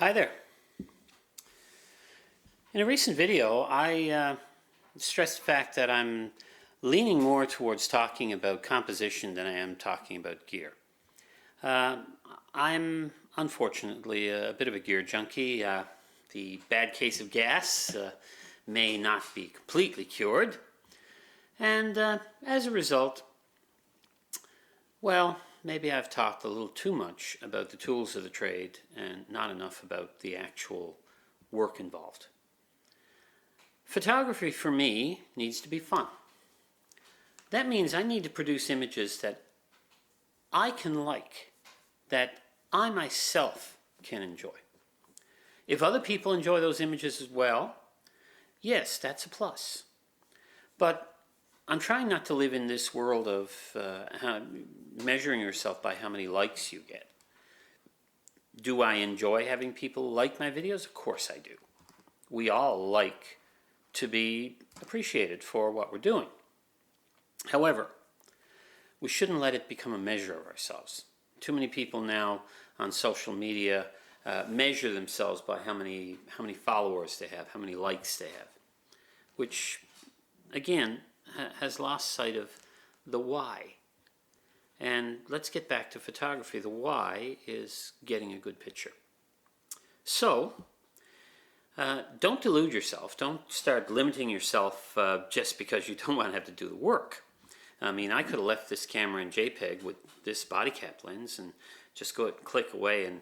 Hi there. In a recent video, I stressed the fact that I'm leaning more towards talking about composition than I am talking about gear. I'm unfortunately a bit of a gear junkie. The bad case of gas may not be completely cured, and as a result, well, maybe I've talked a little too much about the tools of the trade and not enough about the actual work involved. Photography for me needs to be fun. That means I need to produce images that I can like, that I myself can enjoy. If other people enjoy those images as well, yes, that's a plus. But I'm trying not to live in this world of measuring yourself by how many likes you get. Do I enjoy having people like my videos? Of course I do. We all like to be appreciated for what we're doing. However, we shouldn't let it become a measure of ourselves. Too many people now on social media measure themselves by how many followers they have, how many likes they have, which again has lost sight of the why. And let's get back to photography. The why is getting a good picture. So don't delude yourself. Don't start limiting yourself just because you don't want to have to do the work. I mean, I could have left this camera in JPEG with this body cap lens and just go and click away and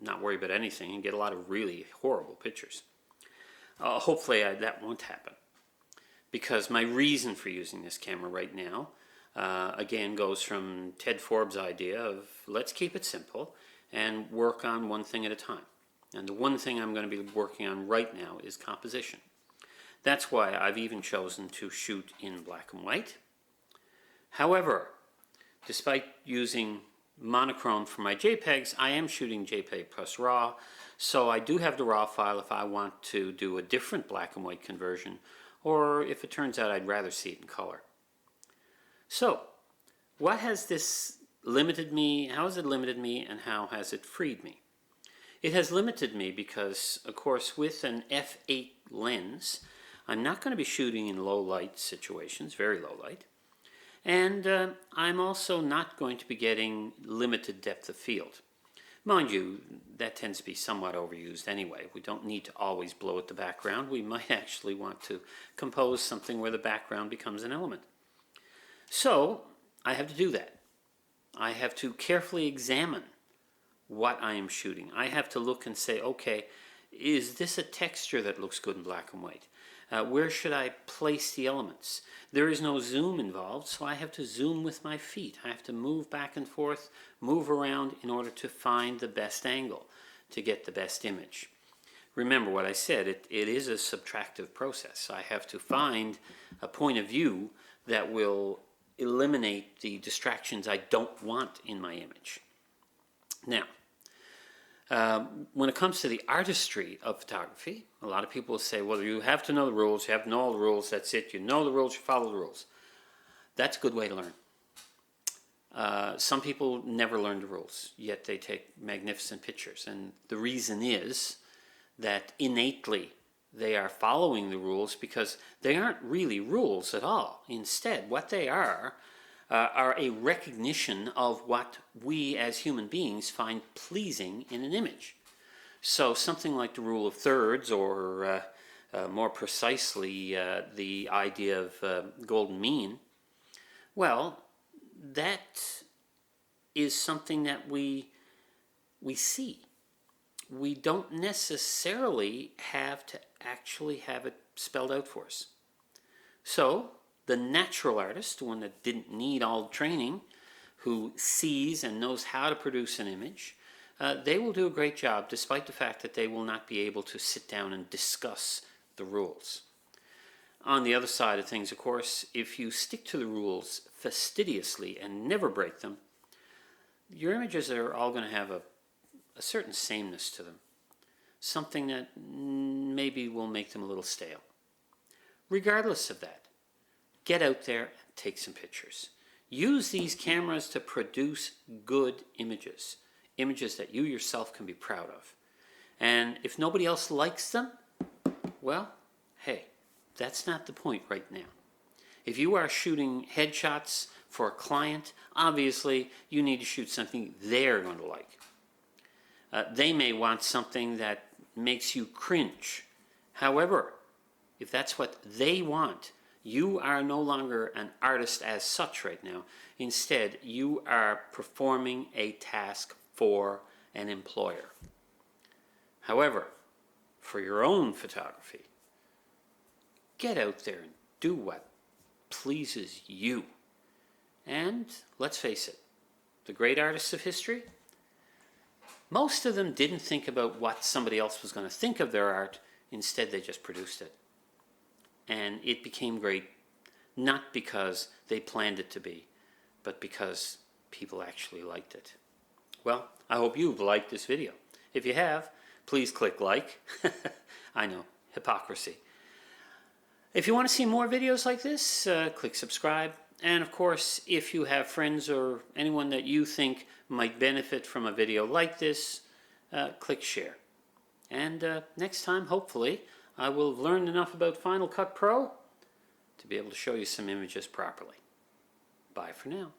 not worry about anything and get a lot of really horrible pictures. Hopefully that won't happen, because my reason for using this camera right now again goes from Ted Forbes' idea of let's keep it simple and work on one thing at a time. And the one thing I'm going to be working on right now is composition. That's why I've even chosen to shoot in black and white. However, despite using monochrome for my JPEGs, I am shooting JPEG plus RAW, so I do have the RAW file if I want to do a different black and white conversion, or if it turns out I'd rather see it in color. So, what has this limited me? How has it limited me, and how has it freed me? It has limited me because, of course, with an f8 lens, I'm not going to be shooting in low light situations, very low light. And I'm also not going to be getting limited depth of field. Mind you, that tends to be somewhat overused anyway. We don't need to always blow at the background. We might actually want to compose something where the background becomes an element. So I have to do that. I have to carefully examine what I am shooting. I have to look and say, okay, is this a texture that looks good in black and white? Where should I place the elements? There is no zoom involved, so I have to zoom with my feet. I have to move back and forth, move around in order to find the best angle, to get the best image. Remember what I said, it is a subtractive process. I have to find a point of view that will eliminate the distractions I don't want in my image. Now, when it comes to the artistry of photography, a lot of people will say, well, you have to know the rules, you have to know all the rules, that's it, you know the rules, you follow the rules. That's a good way to learn. Some people never learn the rules, yet they take magnificent pictures. And the reason is that innately they are following the rules because they aren't really rules at all. Instead, what they are a recognition of what we as human beings find pleasing in an image. So something like the rule of thirds, or more precisely the idea of golden mean, well, that is something that we see. We don't necessarily have to actually have it spelled out for us. So the natural artist, the one that didn't need all the training, who sees and knows how to produce an image, they will do a great job despite the fact that they will not be able to sit down and discuss the rules. On the other side of things, of course, if you stick to the rules fastidiously and never break them, your images are all going to have a certain sameness to them, something that maybe will make them a little stale. Regardless of that, get out there and take some pictures. Use these cameras to produce good images, images that you yourself can be proud of. And if nobody else likes them, well, hey, that's not the point right now. If you are shooting headshots for a client, obviously you need to shoot something they're going to like. They may want something that makes you cringe. However, if that's what they want, you are no longer an artist as such right now. Instead, you are performing a task for an employer. However, for your own photography, get out there and do what pleases you. And let's face it, the great artists of history, most of them didn't think about what somebody else was going to think of their art. Instead, they just produced it. And it became great, not because they planned it to be, but because people actually liked it. Well, I hope you've liked this video. If you have, please click like. I know, hypocrisy. If you want to see more videos like this, click subscribe. And of course, if you have friends or anyone that you think might benefit from a video like this, click share. And next time, hopefully, I will have learned enough about Final Cut Pro to be able to show you some images properly. Bye for now.